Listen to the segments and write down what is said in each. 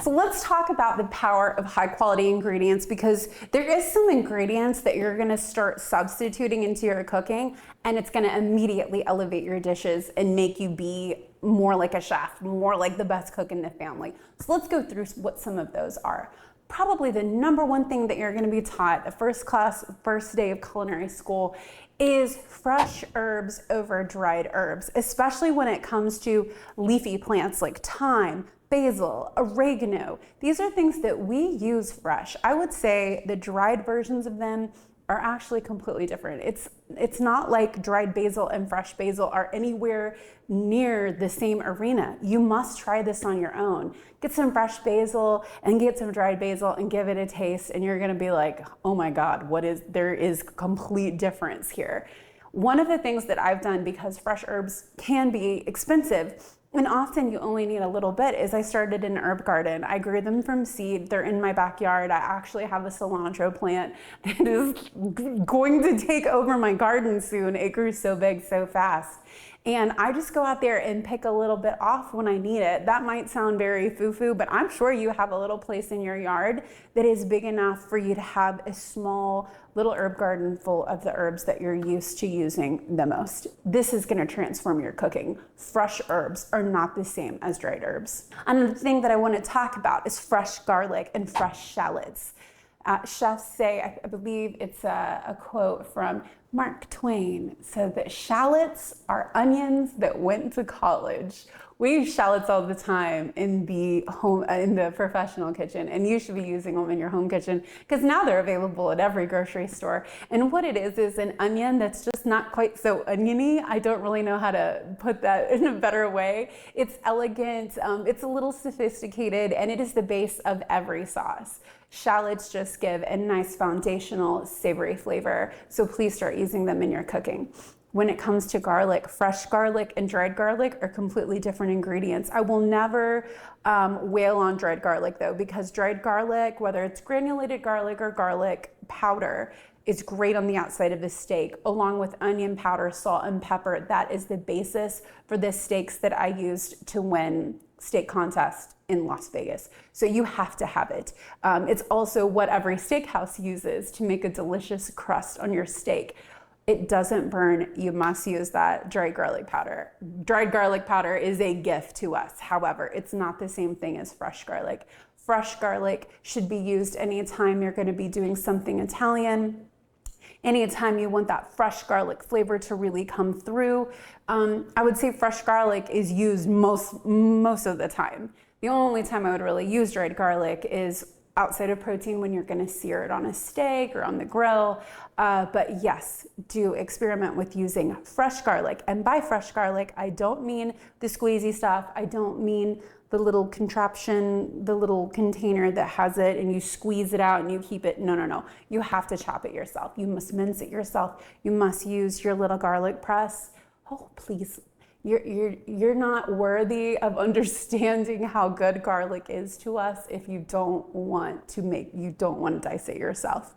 So let's talk about the power of high quality ingredients, because there is some ingredients that you're gonna start substituting into your cooking, and it's gonna immediately elevate your dishes and make you be more like a chef, more like the best cook in the family. So let's go through what some of those are. Probably the number one thing that you're gonna be taught the first day of culinary school is fresh herbs over dried herbs, especially when it comes to leafy plants like thyme, basil, oregano. These are things that we use fresh. I would say the dried versions of them are actually completely different. It's not like dried basil and fresh basil are anywhere near the same arena. You must try this on your own. Get some fresh basil and get some dried basil and give it a taste, and you're gonna be like, oh my God, there is complete difference here. One of the things that I've done, because fresh herbs can be expensive, and often you only need a little bit, is I started an herb garden. I grew them from seed. They're in my backyard. I actually have a cilantro plant that is going to take over my garden soon. It grew so big so fast. And I just go out there and pick a little bit off when I need it. That might sound very foo-foo, but I'm sure you have a little place in your yard that is big enough for you to have a small little herb garden full of the herbs that you're used to using the most. This is gonna transform your cooking. Fresh herbs are not the same as dried herbs. Another thing that I wanna talk about is fresh garlic and fresh shallots. Chefs say, I believe it's a quote from Mark Twain, said that shallots are onions that went to college. We use shallots all the time in the professional kitchen, and you should be using them in your home kitchen, because now they're available at every grocery store. And what it is an onion that's just not quite so oniony. I don't really know how to put that in a better way. It's elegant, it's a little sophisticated, and it is the base of every sauce. Shallots just give a nice foundational savory flavor, so please start using them in your cooking. When it comes to garlic, fresh garlic and dried garlic are completely different ingredients. I will never wail on dried garlic though, because dried garlic, whether it's granulated garlic or garlic powder, is great on the outside of the steak, along with onion powder, salt, and pepper. That is the basis for the steaks that I used to win steak contest in Las Vegas. So you have to have it. It's also what every steakhouse uses to make a delicious crust on your steak. It doesn't burn. You must use that dried garlic powder. Dried garlic powder is a gift to us. However, it's not the same thing as fresh garlic. Fresh garlic should be used anytime you're going to be doing something Italian. Anytime you want that fresh garlic flavor to really come through. I would say fresh garlic is used most of the time. The only time I would really use dried garlic is outside of protein, when you're gonna sear it on a steak or on the grill. But yes, do experiment with using fresh garlic. And by fresh garlic, I don't mean the squeezy stuff. I don't mean the little contraption, the little container that has it and you squeeze it out and you keep it. No. You have to chop it yourself. You must mince it yourself. You must use your little garlic press. Oh, please. You're not worthy of understanding how good garlic is to us if you don't want to dice it yourself.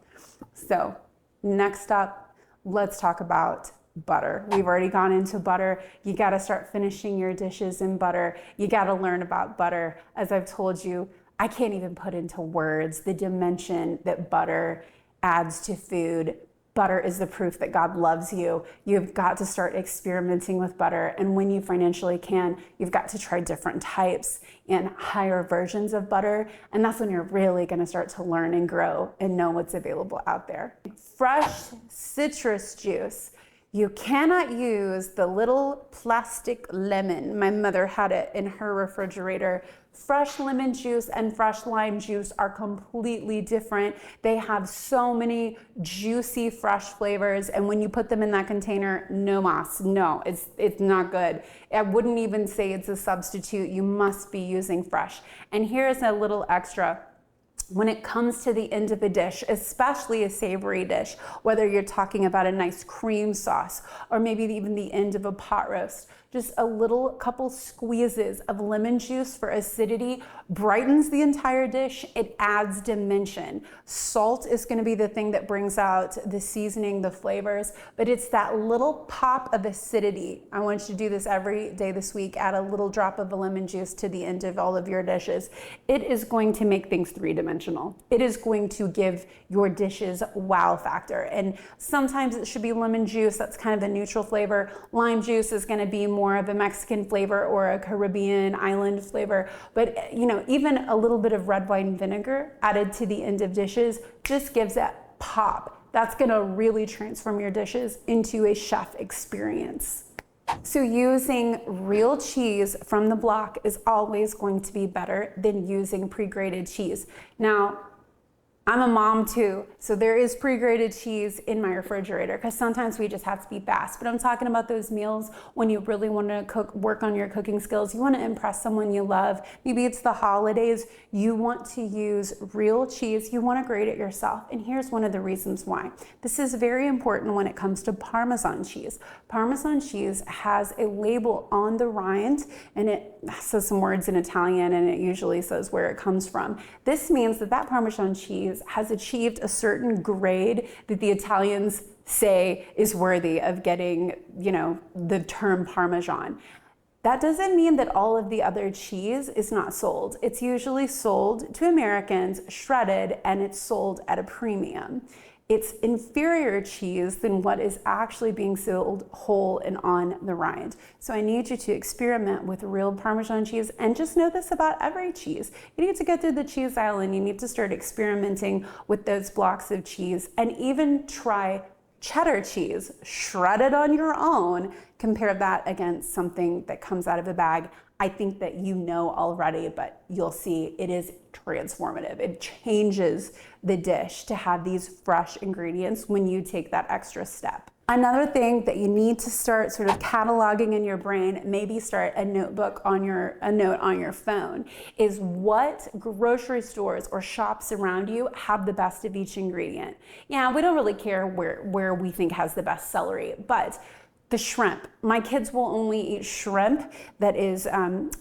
So next up, let's talk about butter. We've already gone into butter. You got to start finishing your dishes in butter. You got to learn about butter. As I've told you, I can't even put into words the dimension that butter adds to food. Butter is the proof that God loves you. You've got to start experimenting with butter. And when you financially can, you've got to try different types and higher versions of butter. And that's when you're really going to start to learn and grow and know what's available out there. Fresh citrus juice. You cannot use the little plastic lemon. My mother had it in her refrigerator. Fresh lemon juice and fresh lime juice are completely different. They have so many juicy, fresh flavors. And when you put them in that container, no mas. No, it's not good. I wouldn't even say it's a substitute. You must be using fresh. And here's a little extra. When it comes to the end of a dish, especially a savory dish, whether you're talking about a nice cream sauce or maybe even the end of a pot roast, Just a little couple squeezes of lemon juice for acidity brightens the entire dish. It adds dimension. Salt is going to be the thing that brings out the seasoning, the flavors, but it's that little pop of acidity. I want you to do this every day this week. Add a little drop of lemon juice to the end of all of your dishes. It is going to make things three-dimensional. It is going to give your dishes wow factor. And sometimes it should be lemon juice. That's kind of a neutral flavor. Lime juice is going to be more of a Mexican flavor or a Caribbean island flavor. But you know, even a little bit of red wine vinegar added to the end of dishes just gives that pop. That's going to really transform your dishes into a chef experience. So using real cheese from the block is always going to be better than using pre-grated cheese. Now, I'm a mom too, so there is pre-grated cheese in my refrigerator because sometimes we just have to be fast. But I'm talking about those meals when you really want to work on your cooking skills. You want to impress someone you love. Maybe it's the holidays. You want to use real cheese. You want to grate it yourself. And here's one of the reasons why. This is very important when it comes to Parmesan cheese. Parmesan cheese has a label on the rind, and it says some words in Italian, and it usually says where it comes from. This means that that Parmesan cheese has achieved a certain grade that the Italians say is worthy of getting, you know, the term Parmesan. That doesn't mean that all of the other cheese is not sold. It's usually sold to Americans, shredded, and it's sold at a premium. It's inferior cheese than what is actually being sold whole and on the rind. So I need you to experiment with real Parmesan cheese, and just know this about every cheese. You need to go through the cheese aisle and you need to start experimenting with those blocks of cheese, and even try cheddar cheese shredded on your own. Compare that against something that comes out of a bag. I think that you know already, but you'll see it is transformative. It changes the dish to have these fresh ingredients when you take that extra step. Another thing that you need to start sort of cataloging in your brain, maybe start a note on your phone, is what grocery stores or shops around you have the best of each ingredient. Yeah, we don't really care where we think has the best celery, but the shrimp. My kids will only eat shrimp that is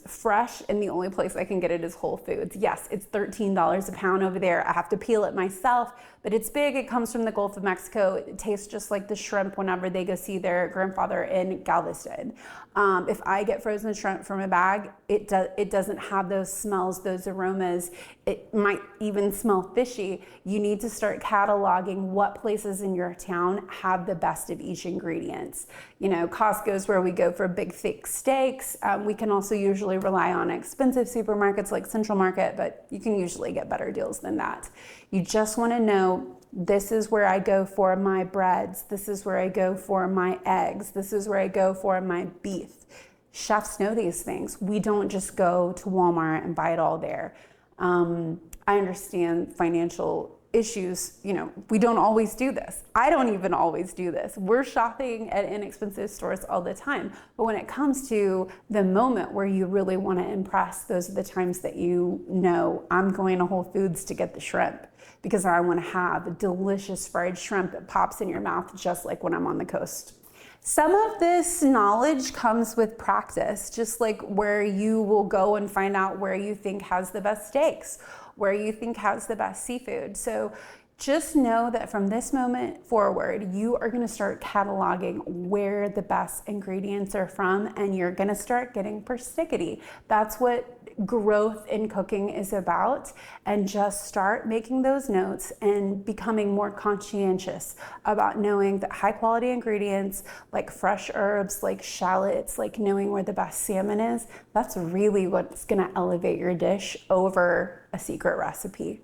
fresh, and the only place I can get it is Whole Foods. Yes, it's $13 a pound over there. I have to peel it myself, but it's big. It comes from the Gulf of Mexico. It tastes just like the shrimp whenever they go see their grandfather in Galveston. If I get frozen shrimp from a bag, it doesn't have those smells, those aromas. It might even smell fishy. You need to start cataloging what places in your town have the best of each ingredient. You know, Costco is where we go for big, thick steaks. We can also usually rely on expensive supermarkets like Central Market, but you can usually get better deals than that. You just want to know, this is where I go for my breads. This is where I go for my eggs. This is where I go for my beef. Chefs know these things. We don't just go to Walmart and buy it all there. I understand financial issues, you know, we don't always do this. I don't even always do this. We're shopping at inexpensive stores all the time. But when it comes to the moment where you really want to impress, those are the times that you know, I'm going to Whole Foods to get the shrimp because I want to have delicious fried shrimp that pops in your mouth just like when I'm on the coast. Some of this knowledge comes with practice, just like where you will go and find out where you think has the best steaks, where you think has the best seafood. So just know that from this moment forward, you are going to start cataloging where the best ingredients are from, and you're going to start getting persnickety. That's what growth in cooking is about. And just start making those notes and becoming more conscientious about knowing that high quality ingredients like fresh herbs, like shallots, like knowing where the best salmon is, that's really what's going to elevate your dish over a secret recipe.